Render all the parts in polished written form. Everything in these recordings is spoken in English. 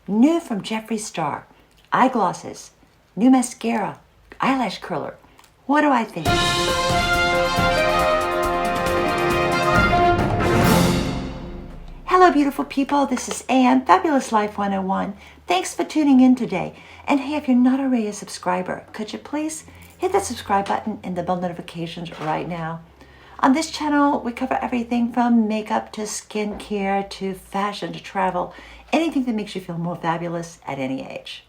New from Jeffree Star, eyeglosses, new mascara, eyelash curler. What do I think? Hello, beautiful people. This is Anne, Fabulous Life 101. Thanks for tuning in today. And hey, if you're not already a subscriber, could you please hit that subscribe button and the bell notifications right now? On this channel, we cover everything from makeup to skincare to fashion to travel, anything that makes you feel more fabulous at any age.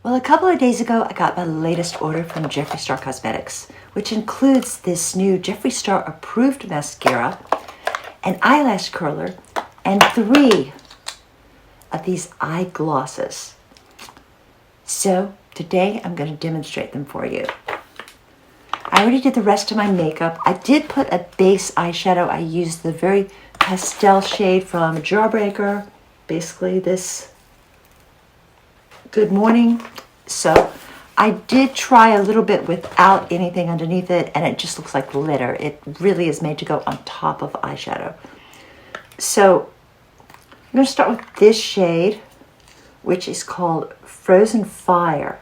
Well, a couple of days ago, I got my latest order from Jeffree Star Cosmetics, which includes this new Jeffree Star approved mascara, an eyelash curler, and 3 of these eye glosses. So today I'm going to demonstrate them for you. I already did the rest of my makeup. I did put a base eyeshadow. I used the very pastel shade from Jawbreaker, basically this Good Morning. So I did try a little bit without anything underneath it, and it just looks like glitter. It really is made to go on top of eyeshadow. So I'm going to start with this shade, which is called Frozen Fire.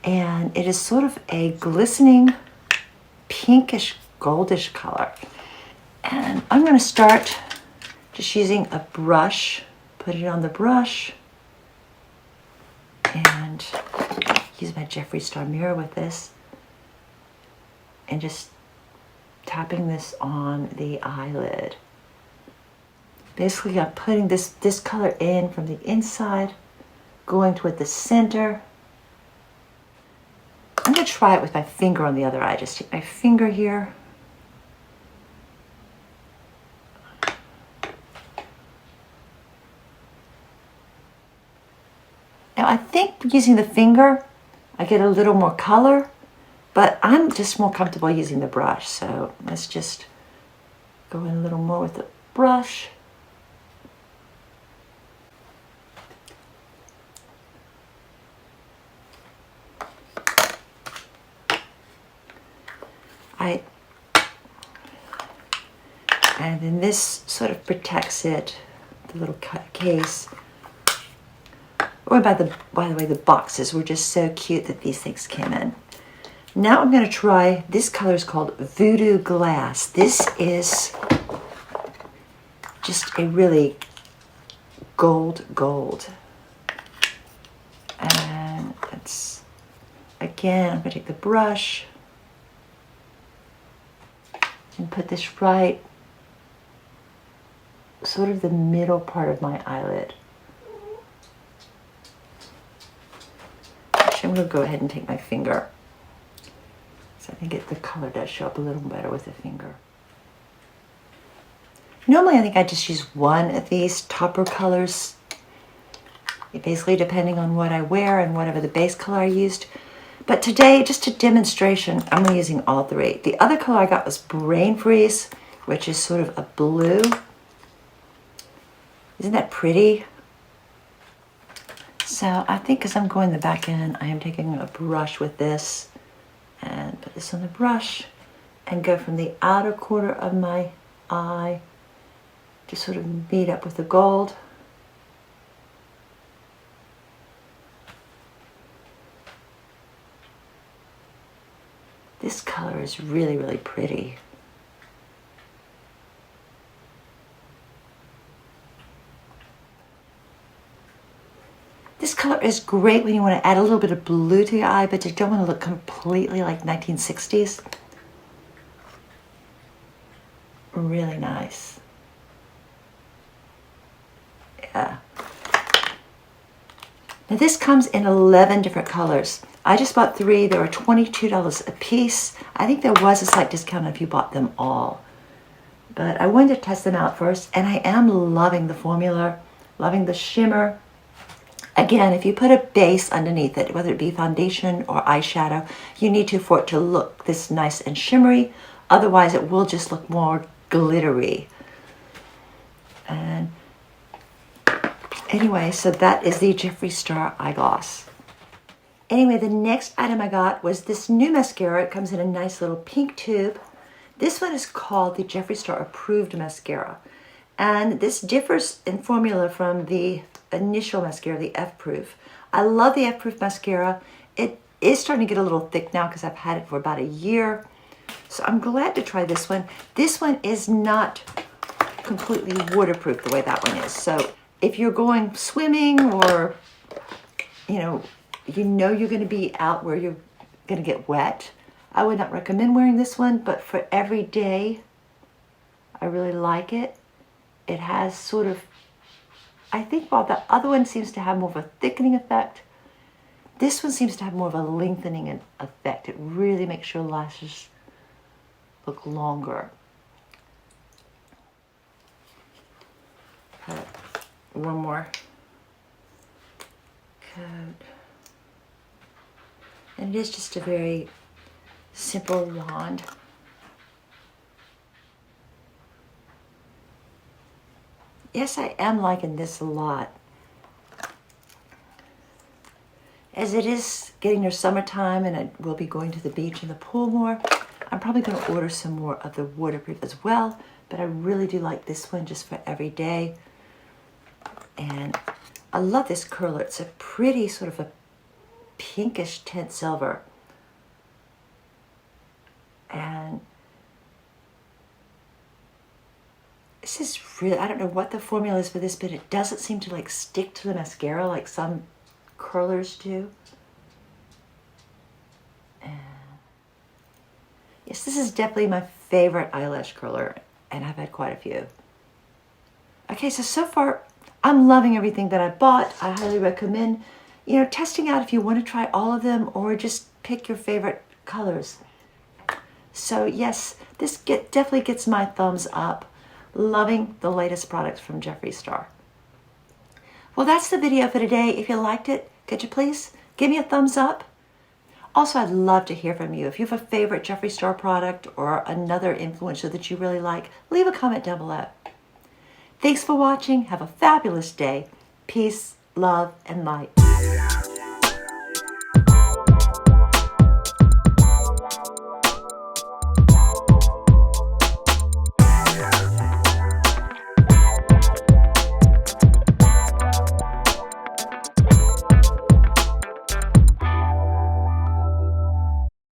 And it is sort of a glistening pinkish goldish color. And I'm going to start just using a brush, put it on the brush, and use my Jeffree Star mirror with this, and just tapping this on the eyelid. Basically, I'm putting this color in from the inside, going toward the center. I'm going to try it with my finger on the other eye. Just take my finger here. Now, I think using the finger, I get a little more color, but I'm just more comfortable using the brush. So let's just go in a little more with the brush. And then this sort of protects it, the little case. Or by the way, the boxes were just so cute that these things came in. Now I'm going to try, this color is called Voodoo Glass. This is just a really gold. And it's, again, I'm going to take the brush and put this right sort of the middle part of my eyelid. Actually, I'm going to go ahead and take my finger. So I think the color does show up a little better with the finger. Normally, I think I just use one of these topper colors, basically depending on what I wear and whatever the base color I used. But today, just a demonstration, I'm using all 3. The other color I got was Brain Freeze, which is sort of a blue. Isn't that pretty? So I think as I'm going the back end, I am taking a brush with this and put this on the brush and go from the outer corner of my eye to sort of meet up with the gold. This color is really, really pretty. This color is great when you want to add a little bit of blue to your eye, but you don't want to look completely like 1960s. Really nice. Yeah. Now this comes in 11 different colors. I just bought 3. They were $22 a piece. I think there was a slight discount if you bought them all. But I wanted to test them out first, and I am loving the formula, loving the shimmer. Again, if you put a base underneath it, whether it be foundation or eyeshadow, you need to for it to look this nice and shimmery. Otherwise, it will just look more glittery. And anyway, so that is the Jeffree Star eye gloss. Anyway, the next item I got was this new mascara. It comes in a nice little pink tube. This one is called the Jeffree Star Approved Mascara. And this differs in formula from the initial mascara, the F-Proof. I love the F-Proof mascara. It is starting to get a little thick now because I've had it for about a year. So I'm glad to try this one. This one is not completely waterproof the way that one is. So if you're going swimming or, you know you're going to be out where you're going to get wet, I would not recommend wearing this one, but for every day, I really like it. It has sort of, I think while the other one seems to have more of a thickening effect, this one seems to have more of a lengthening effect. It really makes your lashes look longer. One more coat. And it is just a very simple wand. Yes, I am liking this a lot. As it is getting near summertime and I will be going to the beach and the pool more, I'm probably going to order some more of the waterproof as well, but I really do like this one just for every day. And I love this curler. It's a pretty sort of a pinkish tint silver. And this is really, I don't know what the formula is for this, but it doesn't seem to like stick to the mascara like some curlers do. And yes, this is definitely my favorite eyelash curler, and I've had quite a few. Okay, so far I'm loving everything that I bought. I highly recommend, testing out if you want to try all of them or just pick your favorite colors. So yes, this definitely gets my thumbs up. Loving the latest products from Jeffree Star. Well, that's the video for today. If you liked it, could you please give me a thumbs up? Also, I'd love to hear from you. If you have a favorite Jeffree Star product or another influencer that you really like, leave a comment down below. Thanks for watching. Have a fabulous day. Peace, love, and light.